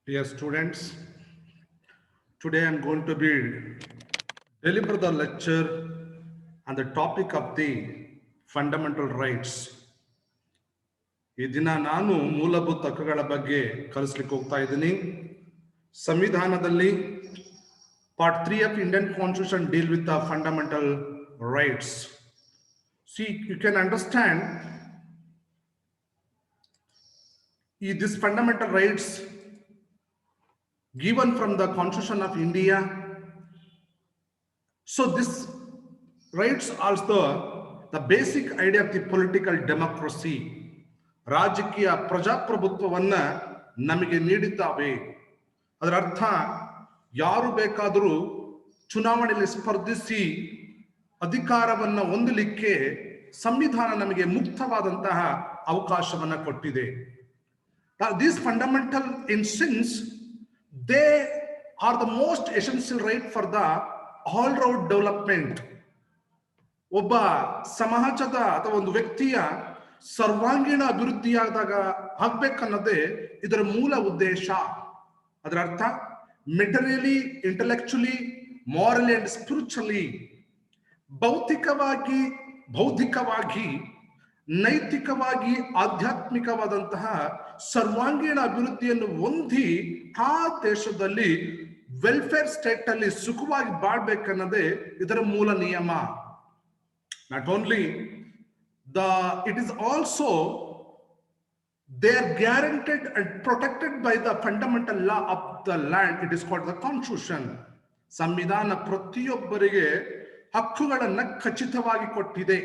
Dear students, today I am going to be deliver the lecture on the topic of the fundamental rights. ಈ ದಿನ ನಾನು ಮೂಲಭೂತ ಹಕ್ಕುಗಳ ಬಗ್ಗೆ ಕಲಿಸ್ಲಿಕ್ಕೆ ಹೋಗ್ತಾ ಇದ್ದೀನಿ. ಸಂವಿಧಾನದಲ್ಲಿ part 3 of Indian Constitution deal with the fundamental rights. See, you can understand these fundamental rights given from the Constitution of India. So this rights also the basic idea of the political democracy. ರಾಜಕೀಯ ಪ್ರಜಾಪ್ರಭುತ್ವವನ್ನ ನಮಗೆ ನೀಡಿದ್ದಾವೆ. ಅದರ ಅರ್ಥ ಯಾರು ಬೇಕಾದರೂ ಚುನಾವಣೆಯಲ್ಲಿ ಸ್ಪರ್ಧಿಸಿ ಅಧಿಕಾರವನ್ನ ಹೊಂದಲಿಕ್ಕೆ ಸಂವಿಧಾನ ನಮಗೆ ಮುಕ್ತವಾದಂತಹ ಅವಕಾಶವನ್ನ ಕೊಟ್ಟಿದೆ. These fundamental instincts, they are the most essential right for the all-round development. ಒಬ್ಬ ಸಮಾಜದ ಅಥವಾ ಒಂದು ವ್ಯಕ್ತಿಯ ಸರ್ವಾಂಗೀಣ ಅಭಿವೃದ್ಧಿಯಾದಾಗ ಆಗ್ಬೇಕನ್ನೋದೇ ಇದರ ಮೂಲ ಉದ್ದೇಶ. ಅದರ ಅರ್ಥ ಮೆಟೀರಿಯಲಿ, ಇಂಟೆಲೆಕ್ಚುಲಿ, ಮಾರಲಿ ಅಂಡ್ ಸ್ಪಿರಿಚುವಲಿ, ಭೌತಿಕವಾಗಿ, ಬೌದ್ಧಿಕವಾಗಿ, ನೈತಿಕವಾಗಿ, ಆಧ್ಯಾತ್ಮಿಕವಾದಂತಹ ಸರ್ವಾಂಗೀಣ ಅಭಿವೃದ್ಧಿಯನ್ನು ಹೊಂದಿ ಆ ದೇಶದಲ್ಲಿ ವೆಲ್ಫೇರ್ ಸ್ಟೇಟ್ ಅಲ್ಲಿ ಸುಖವಾಗಿ ಬಾಳ್ಬೇಕನ್ನೋದೇ ಇದರ ಮೂಲ ನಿಯಮ. Not only it is also they are guaranteed and protected by the fundamental law of the land. It is called the Constitution. ಸಂವಿಧಾನ ಪ್ರತಿಯೊಬ್ಬರಿಗೆ ಹಕ್ಕುಗಳನ್ನ ಖಚಿತವಾಗಿ ಕೊಟ್ಟಿದೆ.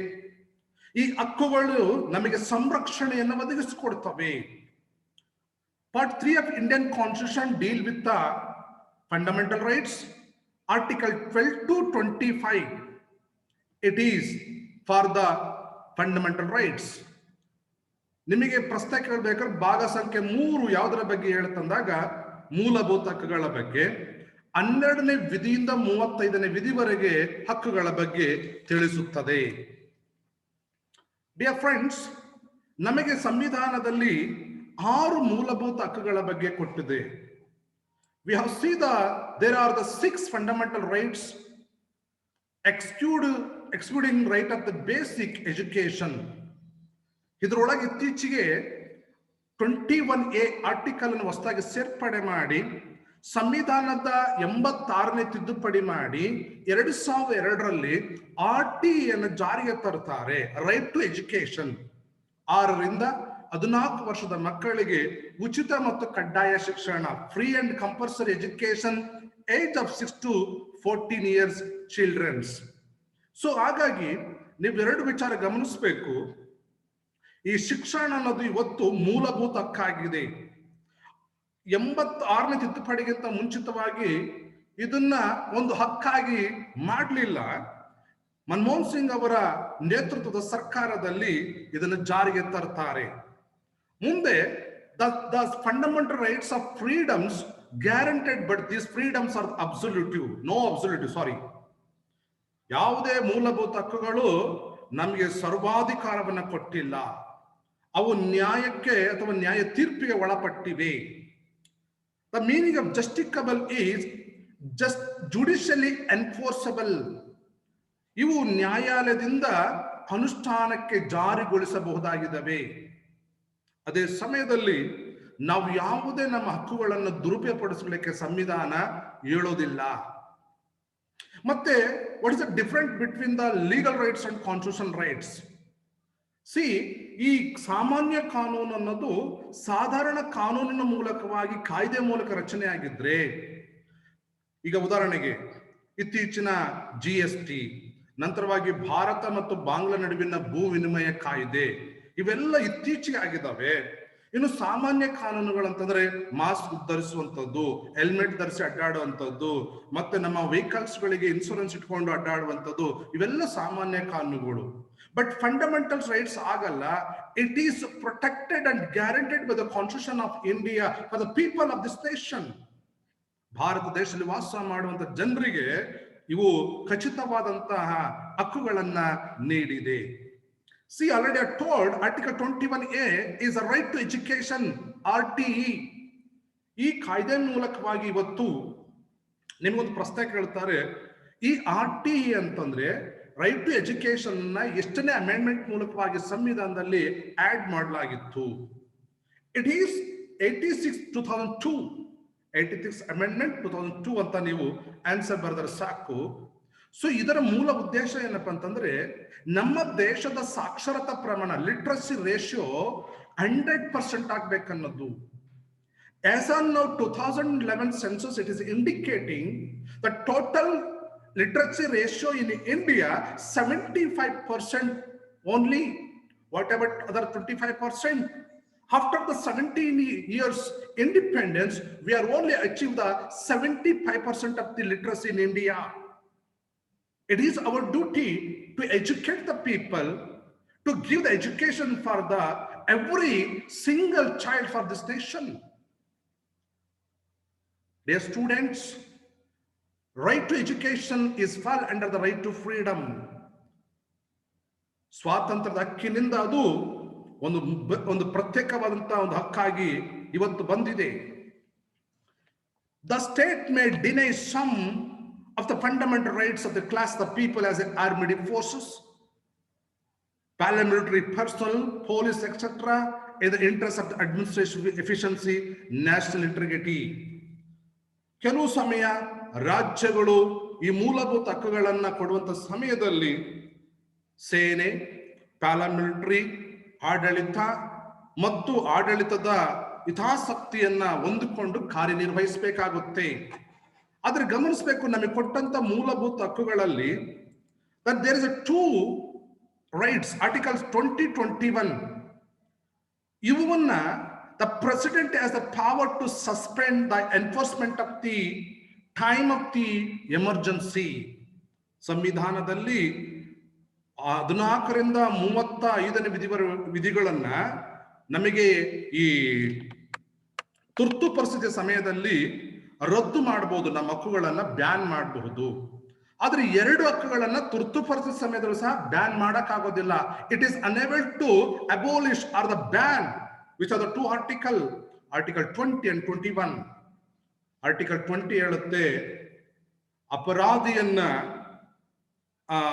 ಈ ಹಕ್ಕುಗಳು ನಮಗೆ ಸಂರಕ್ಷಣೆಯನ್ನು ಒದಗಿಸಿಕೊಡ್ತವೆ. Part 3 of Indian Constitution deal with the fundamental rights. Article 12 to 25. It is for the fundamental rights. ನಿಮಗೆ ಪ್ರಶ್ನೆ ಕೇಳಬೇಕಾದ್ರೆ ಭಾಗ ಸಂಖ್ಯೆ 3 ಯಾವುದರ ಬಗ್ಗೆ ಹೇಳ್ತಂದಾಗ ಮೂಲಭೂತ ಹಕ್ಕುಗಳ ಬಗ್ಗೆ, 12ನೇ ವಿಧಿಯಿಂದ 35ನೇ ವಿಧಿವರೆಗೆ ಹಕ್ಕುಗಳ ಬಗ್ಗೆ ತಿಳಿಸುತ್ತದೆ. ಡಿಯರ್ ಫ್ರೆಂಡ್ಸ್, ನಮಗೆ ಸಂವಿಧಾನದಲ್ಲಿ 6 ಮೂಲಭೂತ ಹಕ್ಕುಗಳ ಬಗ್ಗೆ ಕೊಟ್ಟಿದೆ. We have seen there are the 6 fundamental rights excluding right of the basic education. ಇದರೊಳಗೆ ಇತ್ತೀಚೆಗೆ 21A ಆರ್ಟಿಕಲ್ ಅನ್ನು ಹೊಸದಾಗಿ ಸೇರ್ಪಡೆ ಮಾಡಿ ಸಂವಿಧಾನದ 86ನೇ ತಿದ್ದುಪಡಿ ಮಾಡಿ 2002ರಲ್ಲಿ RT ಅನ್ನು ಜಾರಿಗೆ ತರುತ್ತಾರೆ. Right to education. 6ರಿಂದ 14 ವರ್ಷದ ಮಕ್ಕಳಿಗೆ ಉಚಿತ ಮತ್ತು ಕಡ್ಡಾಯ ಶಿಕ್ಷಣ, free and compulsory education, age of 6 to 14 years childrens. So ಹಾಗಾಗಿ ನೀವು 2 ವಿಚಾರ ಗಮನಿಸಬೇಕು. ಈ ಶಿಕ್ಷಣ ಅನ್ನೋದು ಇವತ್ತು ಮೂಲಭೂತ ಹಕ್ಕಾಗಿದೆ. 86ನೇ ತಿದ್ದುಪಡಿಗಿಂತ ಮುಂಚಿತವಾಗಿ ಇದನ್ನ ಒಂದು ಹಕ್ಕಾಗಿ ಮಾಡಲಿಲ್ಲ. ಮನಮೋಹನ್ ಸಿಂಗ್ ಅವರ ನೇತೃತ್ವದ ಸರ್ಕಾರದಲ್ಲಿ ಇದನ್ನು ಜಾರಿಗೆ ತರ್ತಾರೆ. ಮುಂದೆ the fundamental rights of freedoms guaranteed, but these freedoms are absolute. No absolute, sorry. ಯಾವುದೇ ಮೂಲಭೂತ ಹಕ್ಕುಗಳು ನಮಗೆ ಸರ್ವಾಧಿಕಾರವನ್ನ ಕೊಟ್ಟಿಲ್ಲ. ಅವು ನ್ಯಾಯಕ್ಕೆ ಅಥವಾ ನ್ಯಾಯ ತೀರ್ಪಿಗೆ ಒಳಪಟ್ಟಿವೆ. The meaning of justicable is just judicially enforceable. ಇವು ನ್ಯಾಯಾಲಯದಿಂದ ಅನುಷ್ಠಾನಕ್ಕೆ ಜಾರಿಗೊಳಿಸಬಹುದಾಗಿದ್ದಾವೆ. ಅದೇ ಸಮಯದಲ್ಲಿ ನಾವು ಯಾವುದೇ ನಮ್ಮ ಹಕ್ಕುಗಳನ್ನು ದುರುಪಯೋಗಪಡಿಸಲಿಕ್ಕೆ ಸಂವಿಧಾನ ಹೇಳೋದಿಲ್ಲ. ಮತ್ತೆ what is the difference between the legal rights and constitutional rights? ಈ ಸಾಮಾನ್ಯ ಕಾನೂನು ಅನ್ನೋದು ಸಾಧಾರಣ ಕಾನೂನಿನ ಮೂಲಕವಾಗಿ ಕಾಯ್ದೆ ಮೂಲಕ ರಚನೆ ಆಗಿದ್ರೆ, ಈಗ ಉದಾಹರಣೆಗೆ ಇತ್ತೀಚಿನ GST, ನಂತರವಾಗಿ ಭಾರತ ಮತ್ತು ಬಾಂಗ್ಲಾ ನಡುವಿನ ಭೂ ವಿನಿಮಯ ಕಾಯ್ದೆ, ಇವೆಲ್ಲ ಇತ್ತೀಚೆಗೆ ಆಗಿದ್ದಾವೆ. ಇನ್ನು ಸಾಮಾನ್ಯ ಕಾನೂನುಗಳಂತಂದ್ರೆ ಮಾಸ್ಕ್ ಧರಿಸುವಂಥದ್ದು, ಹೆಲ್ಮೆಟ್ ಧರಿಸಿ ಅಡ್ಡಾಡುವಂಥದ್ದು, ಮತ್ತೆ ನಮ್ಮ ವೆಹಿಕಲ್ಸ್ ಗಳಿಗೆ ಇನ್ಶೂರೆನ್ಸ್ ಇಟ್ಕೊಂಡು ಅಡ್ಡಾಡುವಂಥದ್ದು, ಇವೆಲ್ಲ ಸಾಮಾನ್ಯ ಕಾನೂನುಗಳು. ಬಟ್ ಫಂಡಮೆಂಟಲ್ ರೈಟ್ಸ್ ಆಗಲ್ಲ. It is protected and guaranteed by the constitution of India for the people of this nation. Bharat ದೇಶದಲ್ಲಿ ವಾಸ ಮಾಡುವಂತ ಜನರಿಗೆ ಇವು ಖಚಿತವಾದಂತಹ ಹಕ್ಕುಗಳನ್ನ ನೀಡಿದೆ. See, already I told Article 21A is a right to education, RTE. ಈ ಕಾಯ್ದೆ ಮೂಲಕವಾಗಿ ಇವತ್ತು ನಿಮಗೊಂದು ಪ್ರಶ್ನೆ ಕೇಳ್ತಾರೆ, ಈ RTE ಅಂತಂದ್ರೆ ರೈಟ್ ಟು ಎಜುಕೇಶನ್ ನ ಎಷ್ಟನೇ ಅಮೆಂಡ್ಮೆಂಟ್ ಮೂಲಕವಾಗಿ ಸಂವಿಧಾನದಲ್ಲಿ ಆಡ್ ಮಾಡಲಾಗಿತ್ತು? ಇಟ್ ಈಸ್ 86/2002, 86 ಅಮೆಂಡ್ಮೆಂಟ್ 2002 ಅಂತ ನೀವು ಆನ್ಸರ್ ಬರೆದ್ರೆ ಸಾಕು. ಸೊ ಇದರ ಮೂಲ ಉದ್ದೇಶ ಏನಪ್ಪಾ ಅಂತಂದ್ರೆ, ನಮ್ಮ ದೇಶದ ಸಾಕ್ಷರತಾ ಪ್ರಮಾಣ, literacy ratio 100% ಆಗ್ಬೇಕನ್ನೋದು. As on now 2011 census, it is indicating the total literacy ratio in India 75% only. What about other 25%? After the 17 years independence, we are only achieved the 75% of the literacy in India. It is our duty to educate the people, to give the education for the every single child for this nation. Dear students, right to education is fall under the right to freedom. ಸ್ವಾತಂತ್ರ್ಯದ ಹಕ್ಕಿನಿಂದ ಅದು ಒಂದು ಪ್ರತ್ಯೇಕವಾದಂತಹ ಒಂದು ಹಕ್ಕಾಗಿ ಇವತ್ತು ಬಂದಿದೆ. The state may deny some of the fundamental rights of the class, the people, as armed forces, paramilitary personnel, police, etc., in the interest of the administrative efficiency, national integrity. ಕೆಲವು ಸಮಯ ರಾಜ್ಯಗಳು ಈ ಮೂಲಭೂತ ಹಕ್ಕುಗಳನ್ನು ಕೊಡುವಂತ ಸಮಯದಲ್ಲಿ ಸೇನೆ, ಪ್ಯಾರಾಮಿಲಿಟರಿ, ಆಡಳಿತ ಮತ್ತು ಆಡಳಿತದ ಹಿತಾಸಕ್ತಿಯನ್ನ ಹೊಂದಿಕೊಂಡು ಕಾರ್ಯನಿರ್ವಹಿಸಬೇಕಾಗುತ್ತೆ. ಆದ್ರೆ ಗಮನಿಸಬೇಕು, ನಮಗೆ ಕೊಟ್ಟಂತ ಮೂಲಭೂತ ಹಕ್ಕುಗಳಲ್ಲಿ that there is a 2 rights, articles 20, 21. ಇವನ್ನ the president has the power to suspend the enforcement of the time of the emergency. ಸಂವಿಧಾನದಲ್ಲಿ 14ರಿಂದ 35ನೇ ವಿಧಿಗಳನ್ನ ನಮಗೆ ಈ ತುರ್ತು ಪರಿಸ್ಥಿತಿಯ ಸಮಯದಲ್ಲಿ ರದ್ದು ಮಾಡಬಹುದು, ನಮ್ಮ ಹಕ್ಕುಗಳನ್ನ ಬ್ಯಾನ್ ಮಾಡಬಹುದು. ಆದ್ರೆ 2 ಹಕ್ಕುಗಳನ್ನ ತುರ್ತು ಪರಿಸ್ಥಿತಿ ಸಮಯದಲ್ಲೂ ಸಹ ಬ್ಯಾನ್ ಮಾಡಕ್ಕಾಗೋದಿಲ್ಲ. It is unable to abolish or the ban, which are the 2 article 20 and 21. Article 20 ಹೇಳುತ್ತೆ, ಅಪರಾಧಿಯನ್ನ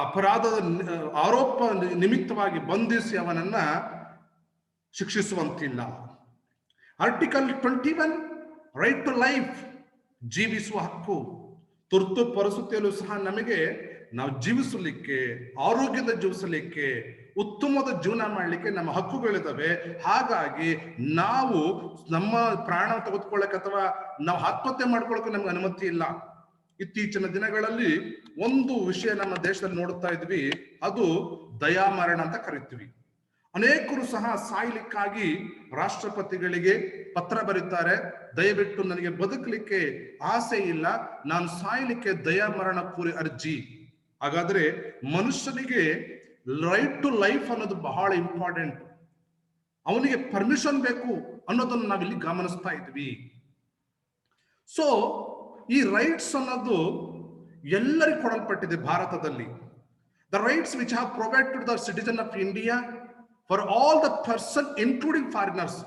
ಅಪರಾಧದ ಆರೋಪ ನಿಮಿತ್ತವಾಗಿ ಬಂಧಿಸಿ ಅವನನ್ನ ಶಿಕ್ಷಿಸುವಂತಿಲ್ಲ. ಆರ್ಟಿಕಲ್ 21, ರೈಟ್ ಟು ಲೈಫ್, ಜೀವಿಸುವ ಹಕ್ಕು. ತುರ್ತು ಪರಿಸ್ಥಿತಿಯಲ್ಲೂ ಸಹ ನಮಗೆ ನಾವು ಜೀವಿಸಲಿಕ್ಕೆ, ಆರೋಗ್ಯದ ಜೀವಿಸಲಿಕ್ಕೆ, ಉತ್ತಮವಾದ ಜೀವನ ಮಾಡಲಿಕ್ಕೆ ನಮ್ಮ ಹಕ್ಕುಗಳಿದಾವೆ. ಹಾಗಾಗಿ ನಾವು ನಮ್ಮ ಪ್ರಾಣ ತೆಗೆದುಕೊಳ್ಳಕ್ಕೆ ಅಥವಾ ನಾವು ಆತ್ಮಹತ್ಯೆ ಮಾಡ್ಕೊಳ್ಳೋಕೆ ನಮ್ಗೆ ಅನುಮತಿ ಇಲ್ಲ. ಇತ್ತೀಚಿನ ದಿನಗಳಲ್ಲಿ ಒಂದು ವಿಷಯ ನಮ್ಮ ದೇಶದಲ್ಲಿ ನೋಡ್ತಾ ಇದ್ವಿ, ಅದು ದಯಾಮರಣ ಅಂತ ಕರಿತೀವಿ. ಅನೇಕರು ಸಹ ಸಾಯ್ಲಿಕ್ಕಾಗಿ ರಾಷ್ಟ್ರಪತಿಗಳಿಗೆ ಪತ್ರ ಬರೀತಾರೆ, ದಯವಿಟ್ಟು ನನಗೆ ಬದುಕಲಿಕ್ಕೆ ಆಸೆ ಇಲ್ಲ, ನಾನು ಸಾಯ್ಲಿಕ್ಕೆ ದಯಾಮರಣ ಕೋರಿ ಅರ್ಜಿ. ಹಾಗಾದ್ರೆ ಮನುಷ್ಯನಿಗೆ ರೈಟ್ ಟು ಲೈಫ್ ಅನ್ನೋದು ಬಹಳ ಇಂಪಾರ್ಟೆಂಟ್. ಅವನಿಗೆ ಪರ್ಮಿಷನ್ ಬೇಕು ಅನ್ನೋದನ್ನು ನಾವಿಲ್ಲಿ ಗಮನಿಸ್ತಾ ಇದ್ವಿ. ಸೊ ಈ ರೈಟ್ಸ್ ಅನ್ನೋದು ಎಲ್ಲರಿಗೂ ಕೊಡಲ್ಪಟ್ಟಿದೆ ಭಾರತದಲ್ಲಿ. The rights which have provided to the citizen of India for all the person including foreigners.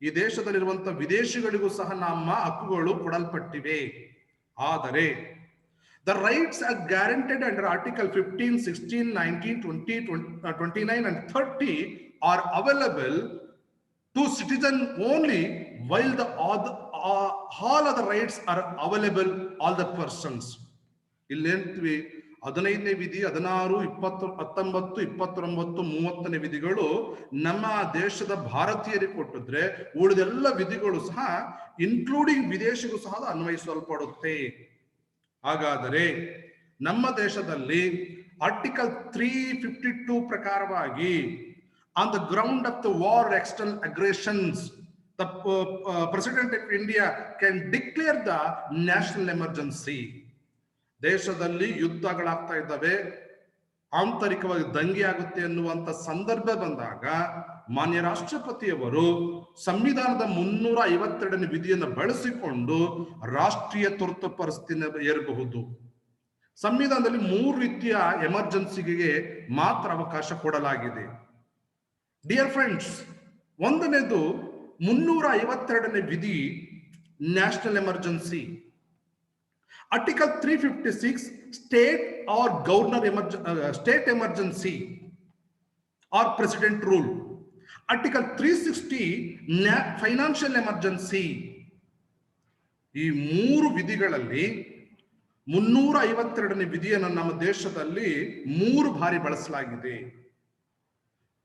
ಈ ದೇಶದಲ್ಲಿರುವಂತಹ ವಿದೇಶಿಗಳಿಗೂ ಸಹ ನಮ್ಮ ಹಕ್ಕುಗಳು ಕೊಡಲ್ಪಟ್ಟಿವೆ. ಆದರೆ the rights are guaranteed under article 15, 16, 19, 20, 29 and 30 are available to citizen only, while the all other rights are available all the persons. ಇಲ್ಲೇಂತೀವಿ 15ನೇ ವಿಧಿ, 16, 20, 19, 29, 30ನೇ ವಿಧಿಗಳು ನಮ್ಮ ದೇಶದ ಭಾರತೀಯರಿಗೆ ಕೊಟ್ಟಿದ್ರೆ ಉಳಿದೆಲ್ಲ ವಿಧಿಗಳು ಸಹ ಇನ್ಕ್ಲೂಡಿಂಗ್ ವಿದೇಶಿಗೂ ಸಹ ಅನ್ವಯಿಸಲ್ಪಡುತ್ತೆ. ಹಾಗಾದರೆ ನಮ್ಮ ದೇಶದಲ್ಲಿ ಆರ್ಟಿಕಲ್ 352 ಪ್ರಕಾರವಾಗಿ on the ground of the war external aggressions, the president of India can declare the national emergency. ದೇಶದಲ್ಲಿ ಯುದ್ಧಗಳಾಗ್ತಾ ಇದ್ದಾವೆ, ಆಂತರಿಕವಾಗಿ ದಂಗೆ ಆಗುತ್ತೆ ಎನ್ನುವಂತ ಸಂದರ್ಭ ಬಂದಾಗ ಮಾನ್ಯ ರಾಷ್ಟ್ರಪತಿಯವರು ಸಂವಿಧಾನದ 352ನೇ ವಿಧಿಯನ್ನು ಬಳಸಿಕೊಂಡು ರಾಷ್ಟ್ರೀಯ ತುರ್ತು ಪರಿಸ್ಥಿತಿಯನ್ನು ಏರಬಹುದು. ಸಂವಿಧಾನದಲ್ಲಿ 3 ರೀತಿಯ ಎಮರ್ಜೆನ್ಸಿಗೆ ಮಾತ್ರ ಅವಕಾಶ ಕೊಡಲಾಗಿದೆ. ಡಿಯರ್ ಫ್ರೆಂಡ್ಸ್, ಒಂದನೇದು 352ನೇ ವಿಧಿ national emergency. Article 356, state or state emergency or president rule. Article 360, financial emergency. ಈ ಮೂರು ವಿಧಿಗಳಲ್ಲಿ 352ನೇ ವಿಧಿಯನ್ನು ನಮ್ಮ ದೇಶದಲ್ಲಿ 3 ಬಾರಿ ಬಳಸಲಾಗಿದೆ.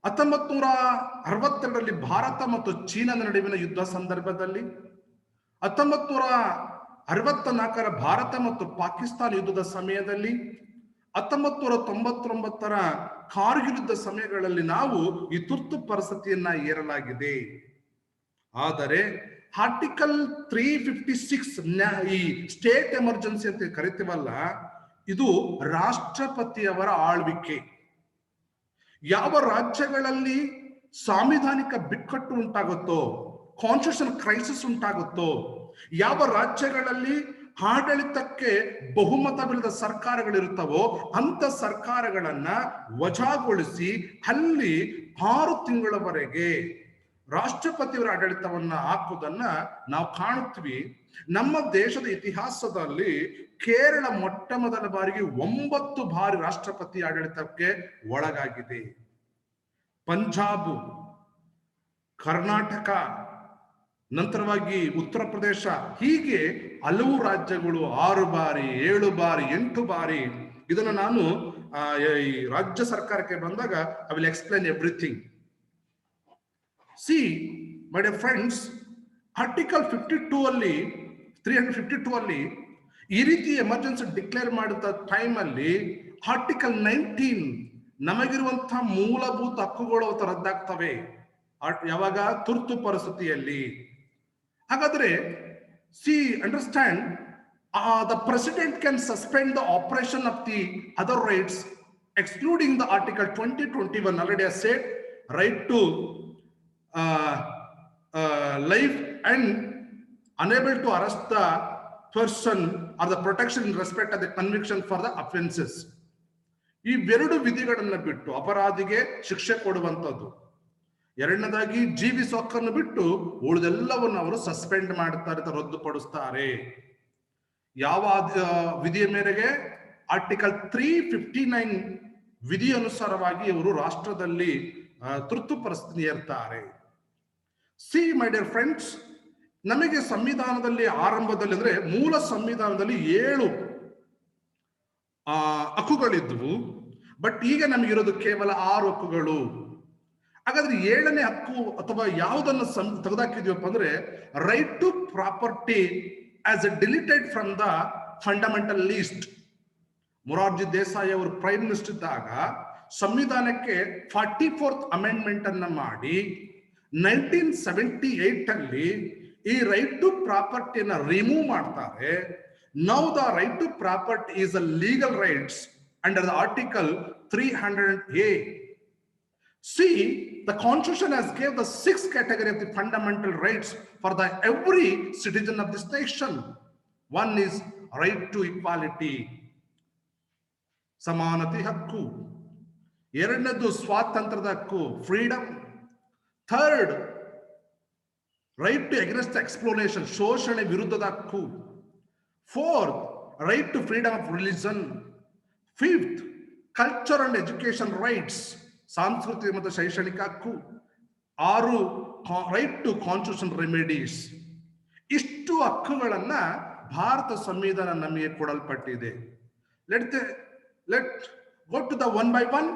1962ರಲ್ಲಿ ಭಾರತ ಮತ್ತು ಚೀನಾದ ನಡುವಿನ ಯುದ್ಧ ಸಂದರ್ಭದಲ್ಲಿ, 1964ರ ಭಾರತ ಮತ್ತು ಪಾಕಿಸ್ತಾನ ಯುದ್ಧದ ಸಮಯದಲ್ಲಿ, 1999ರ ಕಾರ್ಗಿಲ್ ಯುದ್ಧ ಸಮಯಗಳಲ್ಲಿ ನಾವು ಈ ತುರ್ತು ಪರಿಸ್ಥಿತಿಯನ್ನ ಏರಲಾಗಿದೆ. ಆದರೆ ಆರ್ಟಿಕಲ್ 356 ಈ ಸ್ಟೇಟ್ ಎಮರ್ಜೆನ್ಸಿ ಅಂತ ಕರಿತೀವಲ್ಲ, ಇದು ರಾಷ್ಟ್ರಪತಿಯವರ ಆಳ್ವಿಕೆ. ಯಾವ ರಾಜ್ಯಗಳಲ್ಲಿ ಸಾಂವಿಧಾನಿಕ ಬಿಕ್ಕಟ್ಟು ಉಂಟಾಗುತ್ತೋ, ಕಾನ್ಸ್ಟಿಟ್ಯೂಷನ್ ಕ್ರೈಸಿಸ್ ಉಂಟಾಗುತ್ತೋ, ಯಾವ ರಾಜ್ಯಗಳಲ್ಲಿ ಆಡಳಿತಕ್ಕೆ ಬಹುಮತವಿಲ್ಲದ ಸರ್ಕಾರಗಳಿರುತ್ತವೋ ಅಂತ ಸರ್ಕಾರಗಳನ್ನ ವಜಾಗೊಳಿಸಿ ಅಲ್ಲಿ 6 ತಿಂಗಳವರೆಗೆ ರಾಷ್ಟ್ರಪತಿಯವರ ಆಡಳಿತವನ್ನ ಹಾಕುವುದನ್ನ ನಾವು ಕಾಣುತ್ತೀವಿ. ನಮ್ಮ ದೇಶದ ಇತಿಹಾಸದಲ್ಲಿ ಕೇರಳ ಮೊಟ್ಟ ಮೊದಲ ಬಾರಿಗೆ 9 ಬಾರಿ ರಾಷ್ಟ್ರಪತಿ ಆಡಳಿತಕ್ಕೆ ಒಳಗಾಗಿದೆ. ಪಂಜಾಬ್, ಕರ್ನಾಟಕ, ನಂತರವಾಗಿ ಉತ್ತರ ಪ್ರದೇಶ, ಹೀಗೆ ಹಲವು ರಾಜ್ಯಗಳು 6 ಬಾರಿ, 7 ಬಾರಿ, 8 ಬಾರಿ. ಇದನ್ನು ನಾನು ಈ ರಾಜ್ಯ ಸರ್ಕಾರಕ್ಕೆ ಬಂದಾಗ I will explain everything. See, my dear friends, article 352 ಅಲ್ಲಿ ಈ ರೀತಿ ಎಮರ್ಜೆನ್ಸಿ ಡಿಕ್ಲೇರ್ ಮಾಡಿದ ಟೈಮ್ ಅಲ್ಲಿ ಆರ್ಟಿಕಲ್ 19 ನಮಗಿರುವಂತಹ ಮೂಲಭೂತ ಹಕ್ಕುಗಳು ರದ್ದಾಗ್ತವೆ. ಯಾವಾಗ? ತುರ್ತು ಪರಿಸ್ಥಿತಿಯಲ್ಲಿ. ಹಾಗಾದ್ರೆ understand, the president can suspend the operation of the other rights excluding the article 2021 already I said, right to life and unable to arrest the person or the protection in respect of the conviction for the offenses. ಈ 2 ವಿಧಿಗಳನ್ನ ಬಿಟ್ಟು ಅಪರಾಧಿಗೆ ಶಿಕ್ಷೆ ಕೊಡುವಂಥದ್ದು. ಎರಡನೇದಾಗಿ ಜೀವಿಸುವ ಹಕ್ಕನ್ನು ಬಿಟ್ಟು ಉಳಿದೆಲ್ಲವನ್ನು ಅವರು suspend ಮಾಡ್ತಾರೆ, ರದ್ದುಪಡಿಸ್ತಾರೆ. ಯಾವ ವಿಧಿಯ ಮೇರೆಗೆ? ಆರ್ಟಿಕಲ್ 359 ವಿಧಿ ಅನುಸಾರವಾಗಿ ಇವರು ರಾಷ್ಟ್ರದಲ್ಲಿ ತುರ್ತು ಪರಿಸ್ಥಿತಿ ಏರ್ತಾರೆ. ಸಿ ಮೈ ಡಿಯರ್ ಫ್ರೆಂಡ್ಸ್, ನಮಗೆ ಸಂವಿಧಾನದಲ್ಲಿ ಆರಂಭದಲ್ಲಿ ಅಂದ್ರೆ ಮೂಲ ಸಂವಿಧಾನದಲ್ಲಿ 7 ಹಕ್ಕುಗಳಿದ್ವು. ಬಟ್ ಈಗ ನಮಗಿರೋದು ಕೇವಲ 6 ಹಕ್ಕುಗಳು. ಹಾಗಾದ್ರೆ 7ನೇ ಹಕ್ಕು ಅಥವಾ ಯಾವುದನ್ನು ತೆಗೆದಾಕಿದ್ವಪ್ಪ ಅಂದ್ರೆ right to property as a deleted from the fundamental list. Morarji Desai ಅವರು ಪ್ರೈಮ್ ಮಿನಿಸ್ಟರ್ ಇದ್ದಾಗ ಸಂವಿಧಾನಕ್ಕೆ 44th ಅಮೆಂಡ್ಮೆಂಟ್ ಅನ್ನ ಮಾಡಿ 1978 ಅಲ್ಲಿ ಈ ರೈಟ್ ಟು ಪ್ರಾಪರ್ಟಿಯನ್ನ ರಿಮೂವ್ ಮಾಡ್ತಾರೆ. Now the right to property is a legal rights under the article 300A. See, the constitution has gave the 6th category of the fundamental rights for the every citizen of this nation. One is right to equality, ಸಮಾನತೆ ಹಕ್ಕು. ಎರಡನೇದು ಸ್ವಾತಂತ್ರ್ಯದ ಹಕ್ಕು, freedom. Third, right to against exploitation, ಶೋಷಣೆ ವಿರುದ್ಧದ ಹಕ್ಕು. Fourth, right to freedom of religion. Fifth, culture and education rights, ಸಾಂಸ್ಕೃತಿಕ ಮತ್ತು ಶೈಕ್ಷಣಿಕ ಹಕ್ಕು. 6, ರೈಟ್ ಟು ಕಾನ್ಸ್ಟಿಟ್ಯೂಷನ್ ರೆಮಿಡೀಸ್. ಇಷ್ಟು ಹಕ್ಕುಗಳನ್ನ ಭಾರತ ಸಂವಿಧಾನ ನಮಗೆ ಕೊಡಲ್ಪಟ್ಟಿದೆ. Let go to the one by one.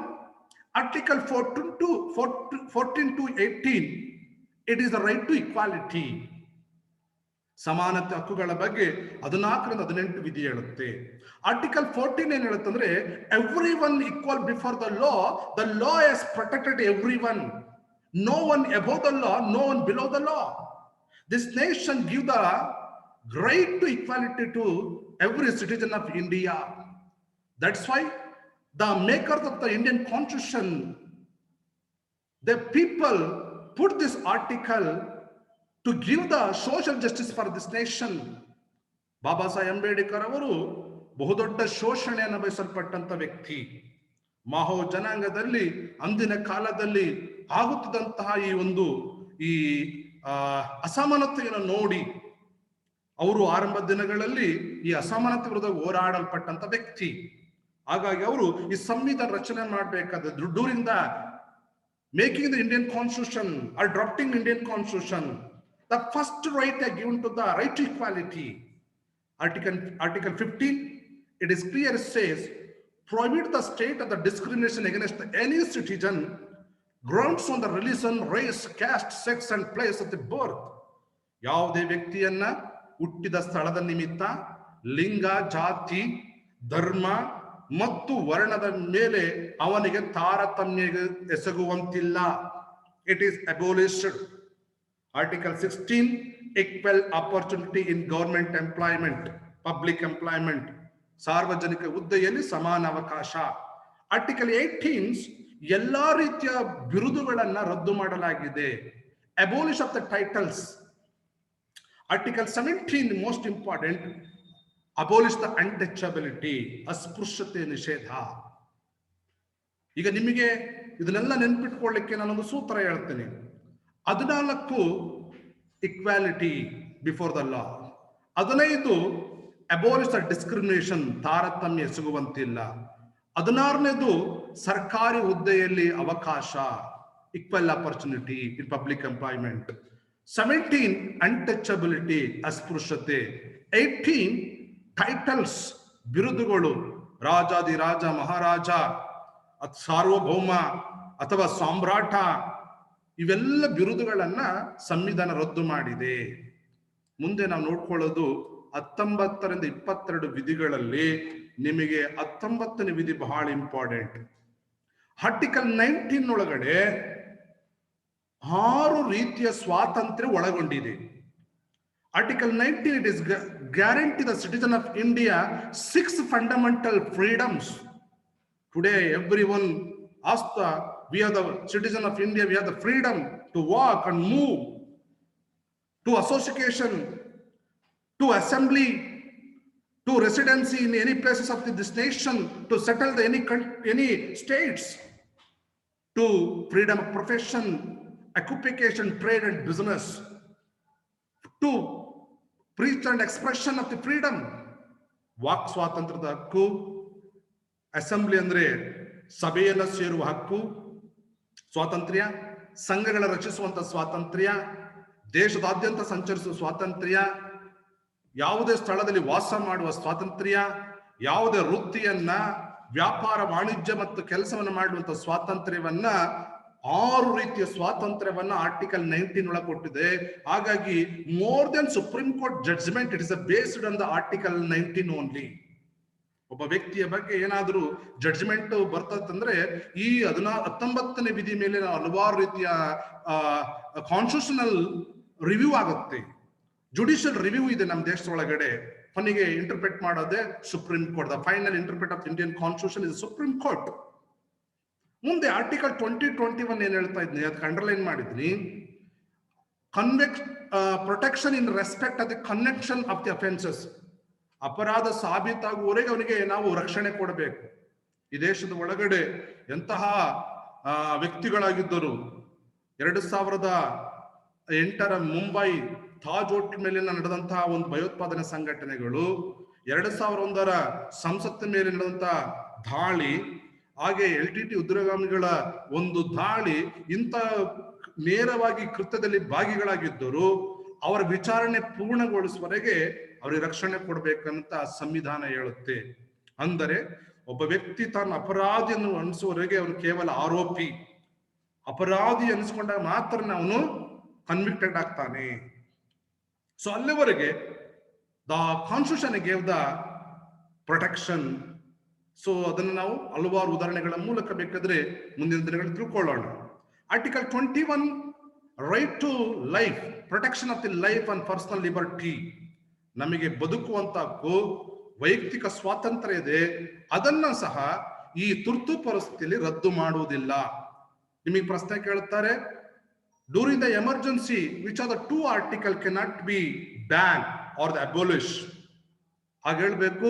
Article 14 to 18, it is the right to equality. ಸಮಾನತೆ ಹಕ್ಕುಗಳ ಬಗ್ಗೆ 14ರಿಂದ 18 ವಿಧಿ ಹೇಳುತ್ತೆ. ಆರ್ಟಿಕಲ್ 14 ಏನ್ ಹೇಳುತ್ತಂದ್ರೆ everyone equal before the law has protected everyone, no one above the law, no one below the law. This nation give the right to equality to every citizen of India. That's why the makers of the Indian Constitution, the people put this article to give the social justice for this nation. Baba Saheb Ambedkar ಅವರು ಬಹುದೊಡ್ಡ ಶೋಷಣೆ ಅನುಭವಿಸಲ್ಪಟ್ಟಂತ ವ್ಯಕ್ತಿ. ಮಾಹೋ ಜನಾಂಗದಲ್ಲಿ ಅಂದಿನ ಕಾಲದಲ್ಲಿ ಆಗುತ್ತಿದ್ದಂತಹ ಈ ಅಸಮಾನತೆಯನ್ನು ನೋಡಿ ಅವರು ಆರಂಭದ ದಿನಗಳಲ್ಲಿ ಈ ಅಸಮಾನತೆ ವಿರುದ್ಧ ಹೋರಾಡಲ್ಪಟ್ಟಂತ ವ್ಯಕ್ತಿ. ಹಾಗಾಗಿ ಅವರು ಈ ಸಂವಿಧಾನ ರಚನೆ ಮಾಡಬೇಕಾದ್ರೆ during the making the Indian constitution or drafting Indian constitution, the first right given to the right to equality. Article 15, it is clear, it says, prohibit the state of the discrimination against any citizen grounds on the religion, race, caste, sex and place of the birth. ಯಾವುದೇ ವ್ಯಕ್ತಿಯನ್ನ ಹುಟ್ಟಿದ ಸ್ಥಳದ ನಿಮಿತ್ತ, ಲಿಂಗ, ಜಾತಿ, ಧರ್ಮ ಮತ್ತು ವರ್ಣದ ಮೇಲೆ ಅವನಿಗೆ ತಾರತಮ್ಯ ಎಸಗುವಂತಿಲ್ಲ. It is abolished. Article 16, equal opportunity in government employment, public employment, ಸಾರ್ವಜನಿಕ ಹುದ್ದೆಯಲ್ಲಿ ಸಮಾನ ಅವಕಾಶ. Article 18, ಎಲ್ಲಾ ರೀತಿಯ ಬಿರುದುಗಳನ್ನ ರದ್ದು ಮಾಡಲಾಗಿದೆ. Abolish of the titles. Article 17, most important, abolish the untouchability, ಅಸ್ಪೃಶ್ಯತೆ ನಿಷೇಧ. ಈಗ ನಿಮಗೆ ಇದನ್ನೆಲ್ಲ ನೆನ್ಪಿಟ್ಕೊಳ್ಳಿಕ್ಕೆ ನಾನೊಂದು ಸೂತ್ರ ಹೇಳ್ತೇನೆ. 14 equality before the law. 15 abolish the discrimination, ತಾರತಮ್ಯ ಎಸಗುವಂತಿಲ್ಲ. 16ನೇದು ಸರ್ಕಾರಿ ಹುದ್ದೆಯಲ್ಲಿ ಅವಕಾಶ, equal opportunity in public employment. 17 untouchability, ಅಸ್ಪೃಶ್ಯತೆ. 18 ಟೈಟಲ್ಸ್, ಬಿರುದುಗಳು, ರಾಜಾದಿರಾಜ, ಮಹಾರಾಜ, ಸಾರ್ವಭೌಮ ಅಥವಾ ಸಾಮ್ರಾಟ, ಇವೆಲ್ಲ ಬಿರುದುಗಳನ್ನ ಸಂವಿಧಾನ ರದ್ದು ಮಾಡಿದೆ. ಮುಂದೆ ನಾವು ನೋಡ್ಕೊಳ್ಳೋದು 19ರಿಂದ 22 ವಿಧಿಗಳಲ್ಲಿ ನಿಮಗೆ 19ನೇ ವಿಧಿ ಬಹಳ ಇಂಪಾರ್ಟೆಂಟ್. ಆರ್ಟಿಕಲ್ 19 ಒಳಗಡೆ 6 ರೀತಿಯ ಸ್ವಾತಂತ್ರ್ಯ ಒಳಗೊಂಡಿದೆ. Article 19, it is guarantee the citizen of India 6 fundamental freedoms. Today everyone asks we are the citizen of India, we have the freedom to walk and move, to association, to assembly, to residency in any places of this nation, to settle the any states, to freedom of profession, occupation, trade and business, to preach and expression of the freedom. Walk ಸ್ವಾತಂತ್ರ್ಯದ ಹಕ್ಕು, assembly ಅಂದ್ರೆ ಸಭೆಯೆಲ್ಲ ಸೇರುವ ಹಕ್ಕು ಸ್ವಾತಂತ್ರ್ಯ, ಸಂಘಗಳ ರಚಿಸುವಂತ ಸ್ವಾತಂತ್ರ್ಯ, ದೇಶದಾದ್ಯಂತ ಸಂಚರಿಸುವ ಸ್ವಾತಂತ್ರ್ಯ, ಯಾವುದೇ ಸ್ಥಳದಲ್ಲಿ ವಾಸ ಮಾಡುವ ಸ್ವಾತಂತ್ರ್ಯ, ಯಾವುದೇ ವೃತ್ತಿಯನ್ನ, ವ್ಯಾಪಾರ ವಾಣಿಜ್ಯ ಮತ್ತು ಕೆಲಸವನ್ನು ಮಾಡುವಂತ ಸ್ವಾತಂತ್ರ್ಯವನ್ನ, 6 ರೀತಿಯ ಸ್ವಾತಂತ್ರ್ಯವನ್ನ ಆರ್ಟಿಕಲ್ 19 ಒಳಗೆ ಕೊಟ್ಟಿದೆ. ಹಾಗಾಗಿ more than supreme court judgement, it is based on the article 19 only. ಒಬ್ಬ ವ್ಯಕ್ತಿಯ ಬಗ್ಗೆ ಏನಾದರೂ ಜಡ್ಜ್ಮೆಂಟ್ ಬರ್ತದಂದ್ರೆ ಈ 19ನೇ ವಿಧಿ ಮೇಲೆ ಹಲವಾರು ರೀತಿಯ ಕಾನ್ಸ್ಟಿಟ್ಯೂಷನಲ್ ರಿವ್ಯೂ ಆಗುತ್ತೆ, ಜುಡಿಷಿಯಲ್ ರಿವ್ಯೂ ಇದೆ ನಮ್ಮ ದೇಶದೊಳಗಡೆ. ಕೊನೆಗೆ ಇಂಟರ್ಪ್ರೆಟ್ ಮಾಡೋದೇ Supreme Court. The final interpret of Indian constitution is Supreme Court. ಮುಂದೆ ಆರ್ಟಿಕಲ್ 2021 ಏನ್ ಹೇಳ್ತಾ ಇದ್ನಿ, ಅದಕ್ಕೆ ಅಂಡರ್ಲೈನ್ ಮಾಡಿದ್ನಿ. Protection in respect of the connection of the offences. ಅಪರಾಧ ಸಾಬೀತಾಗುವವರೆಗೆ ಅವನಿಗೆ ನಾವು ರಕ್ಷಣೆ ಕೊಡಬೇಕು. ಈ ದೇಶದ ಒಳಗಡೆ ಎಂತಹ ವ್ಯಕ್ತಿಗಳಾಗಿದ್ದರು. 2008 ಮುಂಬೈ ತಾಜ್ ಹೋಟೆಲ್ ಮೇಲೆ ನಡೆದಂತಹ ಒಂದು ಭಯೋತ್ಪಾದನೆ ಸಂಘಟನೆಗಳು, 2001 ಸಂಸತ್ ಮೇಲೆ ನಡೆದಂತಹ ದಾಳಿ, ಹಾಗೆ LTT ಉಗ್ರಗಾಮಿಗಳ ಒಂದು ದಾಳಿ, ಇಂಥ ನೇರವಾಗಿ ಕೃತ್ಯದಲ್ಲಿ ಭಾಗಿಗಳಾಗಿದ್ದರು. ಅವರ ವಿಚಾರಣೆ ಪೂರ್ಣಗೊಳಿಸುವವರೆಗೆ ಅವರಿಗೆ ರಕ್ಷಣೆ ಕೊಡಬೇಕಂತ ಸಂವಿಧಾನ ಹೇಳುತ್ತೆ. ಅಂದರೆ ಒಬ್ಬ ವ್ಯಕ್ತಿ ತಾನು ಅಪರಾಧಿಯನ್ನು ಅನಿಸುವವರೆಗೆ ಅವನು ಕೇವಲ ಆರೋಪಿ, ಅಪರಾಧಿ ಅನಿಸ್ಕೊಂಡಾಗ ಮಾತ್ರ ಅವನು ಕನ್ವಿಕ್ಟೆಡ್ ಆಗ್ತಾನೆ. ಸೊ ಅಲ್ಲಿವರೆಗೆ the constitution gave the protection. So ಅದನ್ನು ನಾವು ಹಲವಾರು ಉದಾಹರಣೆಗಳ ಮೂಲಕ ಬೇಕಾದ್ರೆ ಮುಂದಿನ ದಿನಗಳಲ್ಲಿ ತಿಳ್ಕೊಳ್ಳೋಣ. Article 21, right to life, protection of the life and personal liberty. ನಮಗೆ ಬದುಕುವಂತ ಹಕ್ಕು, ವೈಯಕ್ತಿಕ ಸ್ವಾತಂತ್ರ್ಯ ಇದೆ. ಅದನ್ನ ಸಹ ಈ ತುರ್ತು ಪರಿಸ್ಥಿತಿಯಲ್ಲಿ ರದ್ದು ಮಾಡುವುದಿಲ್ಲ. ನಿಮಗೆ ಪ್ರಶ್ನೆ ಕೇಳುತ್ತಾರೆ, during the emergency which are the 2 article cannot be ban or the abolish. ಹಾಗೆ ಹೇಳ್ಬೇಕು,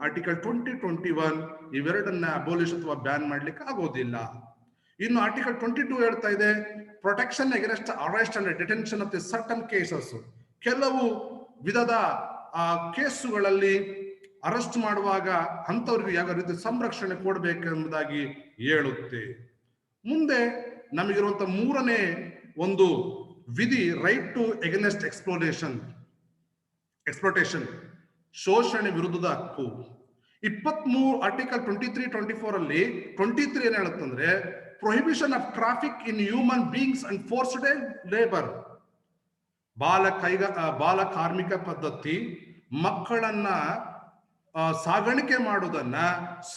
ಆರ್ಟಿಕಲ್ 20, 21 ಇವೆರಡನ್ನ ಅಬೋಲಿಷ್ ಅಥವಾ ಬ್ಯಾನ್ ಮಾಡ್ಲಿಕ್ಕೆ ಆಗೋದಿಲ್ಲ. ಇನ್ನು ಆರ್ಟಿಕಲ್ 22 ಹೇಳ್ತಾ ಇದೆ, protection against arrest and detention of the certain cases. ಕೆಲವು ವಿಧದ ಕೇಸುಗಳಲ್ಲಿ ಅರೆಸ್ಟ್ ಮಾಡುವಾಗ ಅಂಥವ್ರಿಗೆ ಯಾವ ರೀತಿ ಸಂರಕ್ಷಣೆ ಕೊಡಬೇಕೆಂಬುದಾಗಿ ಹೇಳುತ್ತೆ. ಮುಂದೆ ನಮಗಿರುವಂತ ಮೂರನೇ ಒಂದು ವಿಧಿ ರೈಟ್ ಟು ಎಗನೆಸ್ಟ್ ಎಕ್ಸ್ಪ್ಲೋಟೇಷನ್, ಶೋಷಣೆ ವಿರುದ್ಧದ ಹಕ್ಕು. 23 ಆರ್ಟಿಕಲ್ 23-24 ಅಲ್ಲಿ 23 ಏನ್ ಹೇಳುತ್ತಂದ್ರೆ prohibition of traffic in human beings and forced labour, ಬಾಲ ಕಾರ್ಮಿಕ ಪದ್ಧತಿ, ಮಕ್ಕಳನ್ನ ಸಾಗಾಣಿಕೆ ಮಾಡುವುದನ್ನ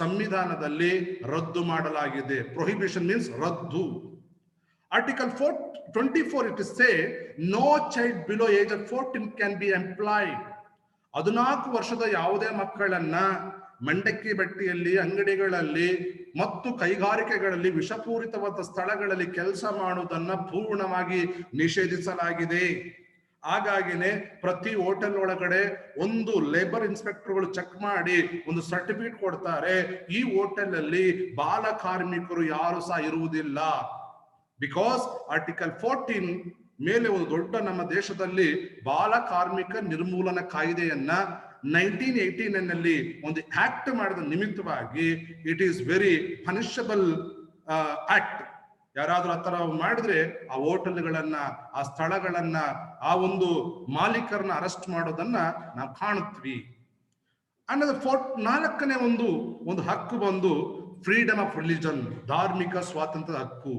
ಸಂವಿಧಾನದಲ್ಲಿ ರದ್ದು ಮಾಡಲಾಗಿದೆ. ಪ್ರೊಹಿಬಿಷನ್ ಮೀನ್ಸ್ ರದ್ದು. Article 24 it is say no child below age of 14 can be employed. 14 ವರ್ಷದ ಯಾವುದೇ ಮಕ್ಕಳನ್ನ ಮಂಡಕ್ಕಿ ಬಟ್ಟಿಯಲ್ಲಿ, ಅಂಗಡಿಗಳಲ್ಲಿ ಮತ್ತು ಕೈಗಾರಿಕೆಗಳಲ್ಲಿ ವಿಷಪೂರಿತವಾದ ಸ್ಥಳಗಳಲ್ಲಿ ಕೆಲಸ ಮಾಡುವುದನ್ನ ಪೂರ್ಣವಾಗಿ ನಿಷೇಧಿಸಲಾಗಿದೆ. ಹಾಗಾಗಿನೇ ಪ್ರತಿ ಹೋಟೆಲ್ ಒಳಗಡೆ ಒಂದು ಲೇಬರ್ ಇನ್ಸ್ಪೆಕ್ಟರ್ಗಳು ಚೆಕ್ ಮಾಡಿ ಒಂದು ಸರ್ಟಿಫಿಕೇಟ್ ಕೊಡ್ತಾರೆ, ಈ ಹೋಟೆಲ್ ಅಲ್ಲಿ ಬಾಲ ಕಾರ್ಮಿಕರು ಯಾರು ಸಹ ಇರುವುದಿಲ್ಲ. ಬಿಕಾಸ್ ಆರ್ಟಿಕಲ್ 14 ಮೇಲೆ ಒಂದು ದೊಡ್ಡ ನಮ್ಮ ದೇಶದಲ್ಲಿ ಬಾಲ ಕಾರ್ಮಿಕ ನಿರ್ಮೂಲನಾ ಕಾಯ್ದೆಯನ್ನ 1989 ಒಂದು ಆಕ್ಟ್ ಮಾಡಿದ ನಿಮಿತ್ತವಾಗಿ it is very punishable act. ಯಾರಾದ್ರೂ ಆ ತರ ಮಾಡಿದ್ರೆ ಆ ಹೋಟೆಲ್ಗಳನ್ನ, ಆ ಸ್ಥಳಗಳನ್ನ, ಆ ಒಂದು ಮಾಲೀಕರನ್ನ ಅರೆಸ್ಟ್ ಮಾಡೋದನ್ನ ನಾವು ಕಾಣುತ್ವಿ. ಅನ್ನೋದು 4ನೇ ಒಂದು ಹಕ್ಕು ಬಂದು ಫ್ರೀಡಮ್ ಆಫ್ ರಿಲಿಜನ್, ಧಾರ್ಮಿಕ ಸ್ವಾತಂತ್ರ್ಯದ ಹಕ್ಕು.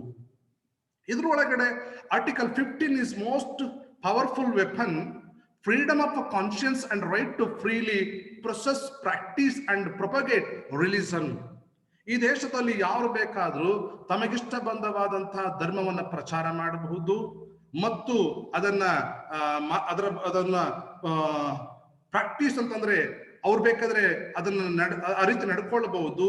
ಇದ್ರೊಳಗಡೆ article 15 is most powerful weapon, freedom of conscience and right to freely process, practice and propagate religion. ಈ ದೇಶದಲ್ಲಿ ಯಾರು ಬೇಕಾದ್ರೂ ತಮಗಿಷ್ಟ ಬಂದವಾದಂತಹ ಧರ್ಮವನ್ನ ಪ್ರಚಾರ ಮಾಡಬಹುದು ಮತ್ತು ಅದನ್ನ ಪ್ರಾಕ್ಟೀಸ್ ಅಂತಂದ್ರೆ ಅವ್ರು ಬೇಕಾದ್ರೆ ಅದನ್ನ ಆ ರೀತಿ ನಡ್ಕೊಳ್ಬಹುದು.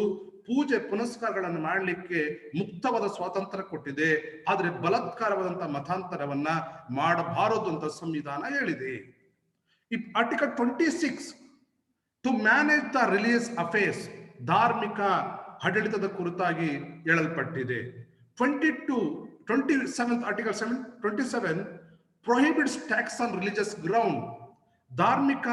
ಪೂಜೆ ಪುನಸ್ಕಾರಗಳನ್ನು ಮಾಡಲಿಕ್ಕೆ ಮುಕ್ತವಾದ ಸ್ವಾತಂತ್ರ್ಯ ಕೊಟ್ಟಿದೆ, ಆದ್ರೆ ಬಲಾತ್ಕಾರವಾದಂತಹ ಮತಾಂತರವನ್ನ ಮಾಡಬಾರದು ಅಂತ ಸಂವಿಧಾನ ಹೇಳಿದೆ. Article 26 to manage the religious affairs, ಧಾರ್ಮಿಕ ಆಡಳಿತದ ಕುರಿತಾಗಿ ಹೇಳಲ್ಪಟ್ಟಿದೆ. 27 article 27 prohibits tax on religious ground, ಧಾರ್ಮಿಕ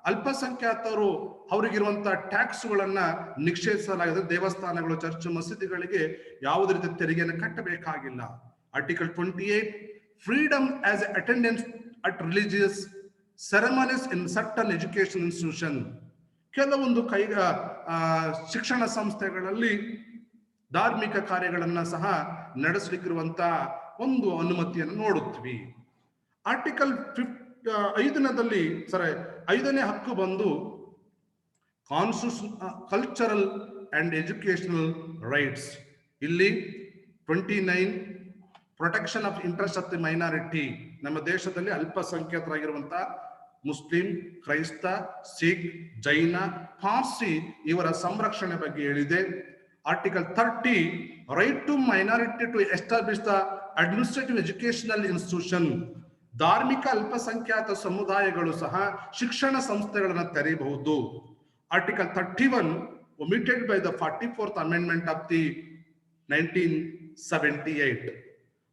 ಅಲ್ಪಸಂಖ್ಯಾತರು ಅವರಿಗಿರುವಂತಹ ಟ್ಯಾಕ್ಸ್ಗಳನ್ನ ನಿಷೇಧಿಸಲಾಗಿದೆ. ದೇವಸ್ಥಾನಗಳು, ಚರ್ಚ್, ಮಸೀದಿಗಳಿಗೆ ಯಾವುದೇ ರೀತಿ ತೆರಿಗೆಯನ್ನು ಕಟ್ಟಬೇಕಾಗಿಲ್ಲ. Article 28 freedom as attendance at religious ceremonies in certain education institution, ಕೆಲವೊಂದು ಶಿಕ್ಷಣ ಸಂಸ್ಥೆಗಳಲ್ಲಿ ಧಾರ್ಮಿಕ ಕಾರ್ಯಗಳನ್ನ ಸಹ ನಡೆಸಲಿಕ್ಕಿರುವಂತಹ ಒಂದು ಅನುಮತಿಯನ್ನು ನೋಡುತ್ತೀವಿ. ಆರ್ಟಿಕಲ್ 5ನೇ ಹಕ್ಕು ಬಂದು ಕಲ್ಚರಲ್ ಅಂಡ್ ಎಜುಕೇಶನಲ್ ರೈಟ್ಸ್. ಇಲ್ಲಿ 29 protection of interest of the minority, ನಮ್ಮ ದೇಶದಲ್ಲಿ ಅಲ್ಪಸಂಖ್ಯಾತರಾಗಿರುವಂತಹ ಮುಸ್ಲಿಂ, ಕ್ರೈಸ್ತ, ಸಿಖ್, ಜೈನ, ಪಾರ್ಸಿ ಇವರ ಸಂರಕ್ಷಣೆ ಬಗ್ಗೆ ಹೇಳಿದೆ. Article 30 right to minority to establish the administrative educational institution, ಧಾರ್ಮಿಕ ಅಲ್ಪಸಂಖ್ಯಾತ ಸಮುದಾಯಗಳು ಸಹ ಶಿಕ್ಷಣ ಸಂಸ್ಥೆಗಳನ್ನು ತೆರೆಯಬಹುದು. Article 31 omitted by the 44th amendment of the 1978.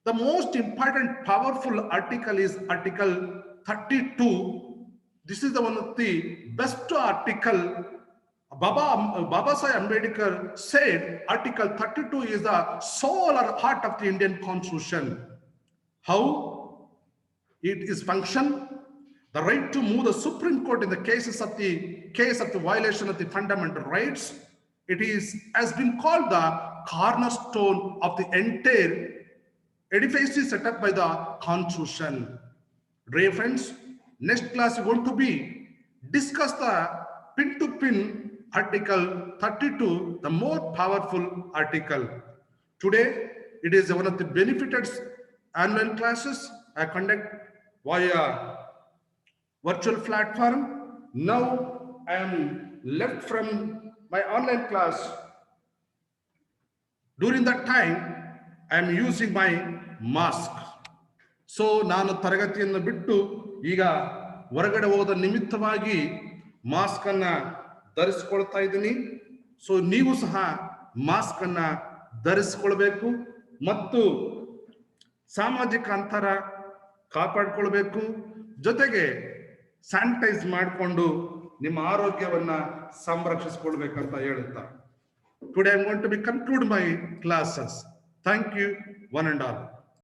The most important powerful article is article 32. This is the one of the best article. Baba Saheb Ambedkar said article 32 is the soul or heart of the Indian constitution. How it is function? The right to move the Supreme Court in the case of the violation of the fundamental rights. It has been called the cornerstone of the entire edifice set up by the Constitution. Dear friends, next class is going to be discuss the pin to pin article 32, the more powerful article. Today, it is one of the benefited annual classes I conduct via virtual platform. Now I am left from my online class. During that time I am using my mask. So ನಾನು ತರಗತಿಯನ್ನು ಬಿಟ್ಟು ಈಗ ಹೊರಗಡೆ ಹೋದ ನಿಮಿತ್ತವಾಗಿ mask ಅನ್ನ ಧರಿಸಿಕೊಳ್ತಾ ಇದ್ದೀನಿ. So ನೀವು ಸಹ ಮಾಸ್ಕ್ ಅನ್ನ ಧರಿಸಿಕೊಳ್ಬೇಕು ಮತ್ತು ಸಾಮಾಜಿಕ ಅಂತರ ಕಾಪಾಡಿಕೊಳ್ಬೇಕು. ಜೊತೆಗೆ ಸ್ಯಾನಿಟೈಸ್ ಮಾಡಿಕೊಂಡು ನಿಮ್ಮ ಆರೋಗ್ಯವನ್ನ ಸಂರಕ್ಷಿಸಿಕೊಳ್ಬೇಕಂತ ಹೇಳುತ್ತಾ today I am going to be conclude my classes. Thank you one and all.